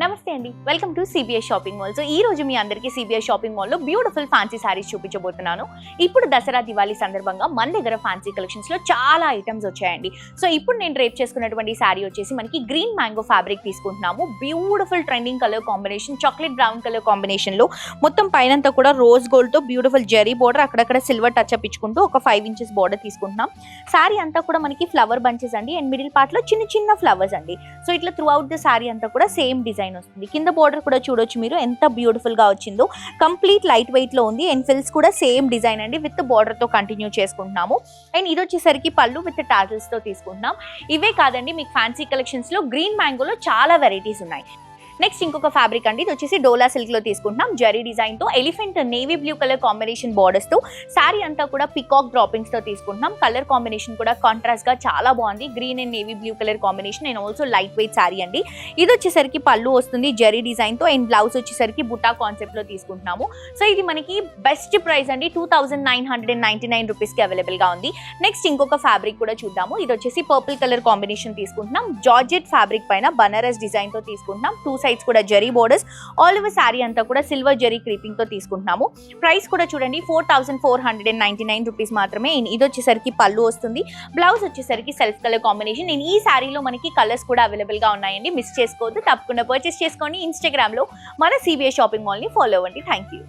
నమస్తే అండి, welcome to CBS shopping mall. సో ఈ రోజు మీ అందరికీ సిబిఎస్ షాపింగ్ మాల్లో బ్యూటిఫుల్ ఫ్యాన్సీ శారీస్ చూపించబోతున్నాను. ఇప్పుడు దసరా దివాళీ సందర్భంగా మన దగ్గర ఫ్యాన్సీ కలెక్షన్స్ లో చాలా ఐటమ్స్ వచ్చాయండి. సో ఇప్పుడు నేను డ్రేప్ చేసుకున్నటువంటి శారీ వచ్చేసి మనకి గ్రీన్ మ్యాంగో ఫ్యాబ్రిక్ తీసుకుంటున్నాము. Beautiful trending colour combination, chocolate brown colour combination లో మొత్తం పైనంతా కూడా రోజ్ గోల్డ్ తో బ్యూటిఫుల్ జెరీ బోర్డర్, అక్కడక్కడ సిల్వర్ టచ్ అప్ ఇచ్చుకుంటూ ఒక 5 ఇంచెస్ బోర్డర్ తీసుకుంటున్నాం. శారీ అంతా కూడా మనకి ఫ్లవర్ బంచెస్ అండి, అండ్ మిడిల్ పార్ట్ లో చిన్న చిన్న ఫ్లవర్స్ అండి. సో ఇట్లా త్రూ అవుట్ ద శారీ అంతా కూడా సేమ్ డిజైన్ వస్తుంది. కింద బోర్డర్ కూడా చూడొచ్చు మీరు ఎంత బ్యూటిఫుల్ గా వచ్చిందో. కంప్లీట్ లైట్ వెయిట్ లో ఉంది అండ్ ఫిల్స్ కూడా సేమ్ డిజైన్ అండి, విత్ బోర్డర్ తో కంటిన్యూ చేసుకుంటున్నాము. అండ్ ఇది వచ్చేసరికి పళ్ళు విత్ టాజిల్స్ తో తీసుకుంటున్నాం. ఇవే కాదండి, మీకు ఫ్యాన్సీ కలెక్షన్స్ లో గ్రీన్ మ్యాంగోలో చాలా వెరైటీస్ ఉన్నాయి. నెక్స్ట్ ఇంకొక ఫ్యాబ్రిక్ అండి, ఇది వచ్చేసి డోలా సిల్క్ లో తీసుకుంటున్నాం. జరీ డిజైన్ తో elephant navy blue colour combination borders తో శారీ అంతా కూడా పికాక్ డ్రాపింగ్స్ తో తీసుకుంటున్నాం. కలర్ కాంబినేషన్ కూడా కాంట్రాస్ట్ గా చాలా బాగుంది. Green and navy blue colour combination and also light weight sari అండి. ఇది వచ్చేసరికి పళ్ళు వస్తుంది జరీ డిజైన్ తో, అండ్ బ్లౌజ్ వచ్చేసరికి బుటా కాన్సెప్ట్ లో తీసుకుంటున్నాము. సో ఇది మనకి బెస్ట్ ప్రైస్ అండి, 2999 రూపీస్ కి అవైలబుల్ గా ఉంది. నెక్స్ట్ ఇంకొక ఫ్యాబ్రిక్ కూడా చూద్దాము. ఇది వచ్చేసి పర్పుల్ కలర్ కాంబినేషన్ తీసుకుంటున్నాం. జార్జెట్ ఫ్యాబ్రిక్ పైన బనారస్ డిజైన్ తో తీసుకుంటున్నాం. 2 సైడ్స్ కూడా zari borders, all over sari అంతా కూడా సిల్వర్ జరీ క్రీపింగ్ తో తీసుకుంటున్నాము. ప్రైస్ కూడా చూడండి 4499 రూపీస్ మాత్రమే. ఇది వచ్చేసరికి పళ్ళు వస్తుంది, బ్లౌజ్ వచ్చేసరికి సెల్ఫ్ కలర్ కాంబినేషన్. ఈ శారీలో మనకి కలర్స్ కూడా అవైలబుల్ గా ఉన్నాయండి, మిస్ చేసుకోవద్దు. తప్పకుండా పర్చేస్ చేసుకోండి. ఇన్స్టాగ్రామ్ లో మన సిబిఎస్ షాపింగ్ మాల్ ని ఫాలో అవ్వండి. Thank you.